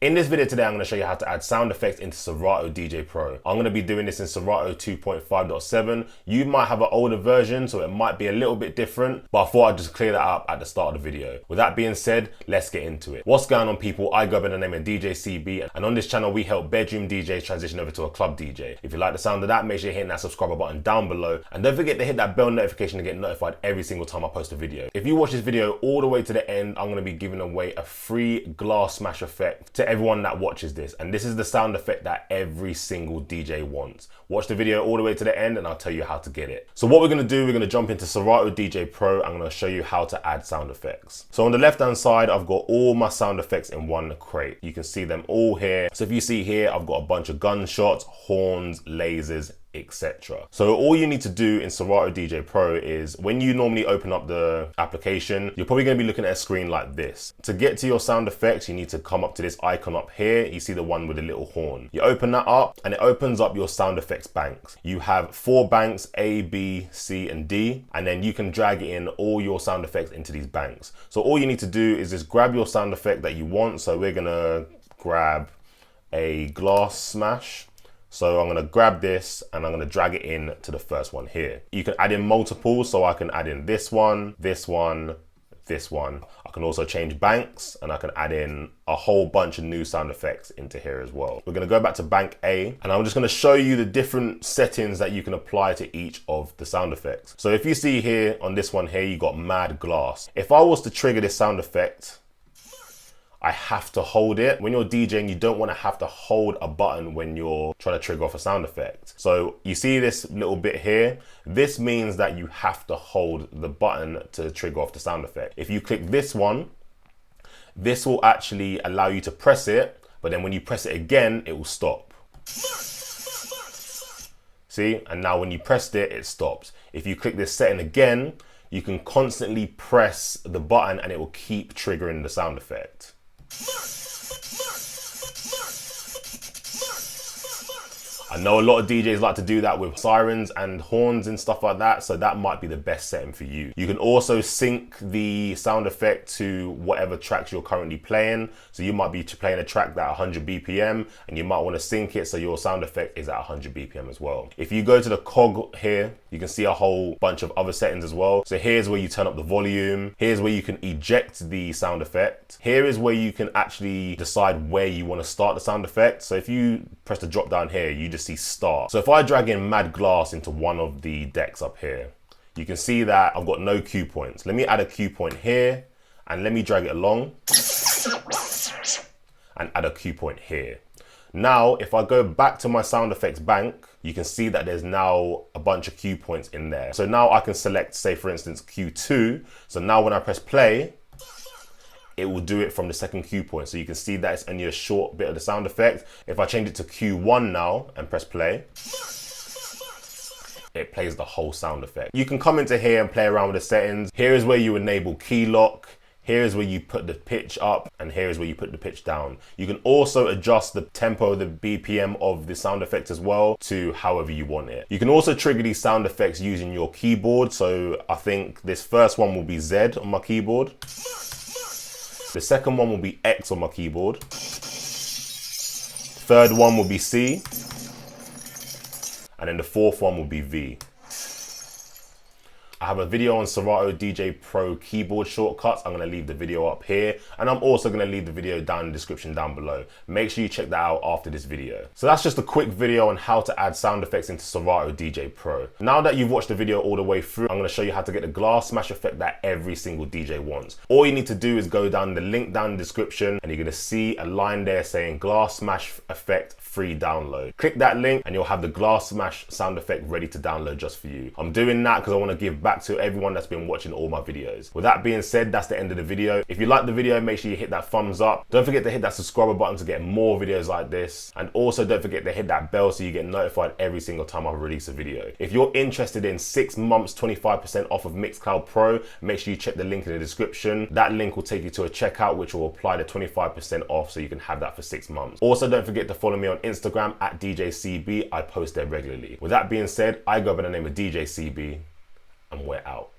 In this video today, I'm going to show you how to add sound effects into Serato DJ Pro. I'm going to be doing this in Serato 2.5.7. You might have an older version, so it might be a little bit different, but I thought I'd just clear that up at the start of the video. With that being said, let's get into it. What's going on, people? I go by the name of DJ CB, and on this channel, we help bedroom DJs transition over to a club DJ. If you like the sound of that, make sure you're hitting that subscribe button down below, and don't forget to hit that bell notification to get notified every single time I post a video. If you watch this video all the way to the end, I'm going to be giving away a free glass smash effect to everyone that watches this, and this is the sound effect that every single DJ wants. Watch the video all the way to the end and I'll tell you how to get it. So what we're going to do, we're going to jump into Serato DJ Pro. I'm going to show you how to add sound effects. So on the left hand side, I've got all my sound effects in one crate. You can see them all here. So if you see here, I've got a bunch of gunshots, horns, lasers, etc. So all you need to do in Serato DJ Pro is when you normally open up the application, you're probably going to be looking at a screen like this. To get to your sound effects, you need to come up to this icon up here. You see the one with the little horn. You open that up and it opens up your sound effects banks. You have 4 banks, A, B, C, and D, and then you can drag in all your sound effects into these banks. So all you need to do is just grab your sound effect that you want. So we're gonna grab a glass smash. So I'm gonna grab this and I'm gonna drag it in to the first one here. You can add in multiples, so I can add in this one, this one, this one. I can also change banks and I can add in a whole bunch of new sound effects into here as well. We're gonna go back to bank A and I'm just gonna show you the different settings that you can apply to each of the sound effects. So if you see here on this one here, you got mad glass. If I was to trigger this sound effect, I have to hold it. When you're DJing, you don't want to have to hold a button when you're trying to trigger off a sound effect. So you see this little bit here? This means that you have to hold the button to trigger off the sound effect. If you click this one, this will actually allow you to press it, but then when you press it again, it will stop. See? And now when you pressed it, it stops. If you click this setting again, you can constantly press the button and it will keep triggering the sound effect. I know a lot of DJs like to do that with sirens and horns and stuff like that, so that might be the best setting for you. You can also sync the sound effect to whatever tracks you're currently playing. So you might be playing a track that 100 BPM and you might want to sync it so your sound effect is at 100 BPM as well. If you go to the cog here, you can see a whole bunch of other settings as well. So here's where you turn up the volume. Here's where you can eject the sound effect. Here is where you can actually decide where you want to start the sound effect. So if you press the drop down here, you just see start. So if I drag in mad glass into one of the decks up here, you can see that I've got no cue points. Let me add a cue point here and let me drag it along and add a cue point here. Now, if I go back to my sound effects bank, you can see that there's now a bunch of cue points in there. So now I can select, say for instance, Q2. So now when I press play, it will do it from the second cue point. So you can see that it's only a short bit of the sound effect. If I change it to Q1 now and press play, it plays the whole sound effect. You can come into here and play around with the settings. Here is where you enable key lock. Here is where you put the pitch up and here is where you put the pitch down. You can also adjust the tempo, the BPM of the sound effect as well to however you want it. You can also trigger these sound effects using your keyboard. So I think this first one will be Z on my keyboard. The second one will be X on my keyboard. Third one will be C. And then the fourth one will be V. I have a video on Serato DJ Pro keyboard shortcuts. I'm going to leave the video up here and I'm also going to leave the video down in the description down below. Make sure you check that out after this video. So that's just a quick video on how to add sound effects into Serato DJ Pro. Now that you've watched the video all the way through, I'm going to show you how to get the glass smash effect that every single DJ wants. All you need to do is go down the link down in the description and you're going to see a line there saying glass smash effect free download. Click that link and you'll have the glass smash sound effect ready to download just for you. I'm doing that because I want to give back to everyone that's been watching all my videos. With that being said, that's the end of the video. If you like the video, make sure you hit that thumbs up. Don't forget to hit that subscriber button to get more videos like this. And also don't forget to hit that bell so you get notified every single time I release a video. If you're interested in 6 months, 25% off of Mixcloud Pro, make sure you check the link in the description. That link will take you to a checkout which will apply the 25% off so you can have that for 6 months. Also, don't forget to follow me on Instagram at DJCB. I post there regularly. With that being said, I go by the name of DJ CB and we're out.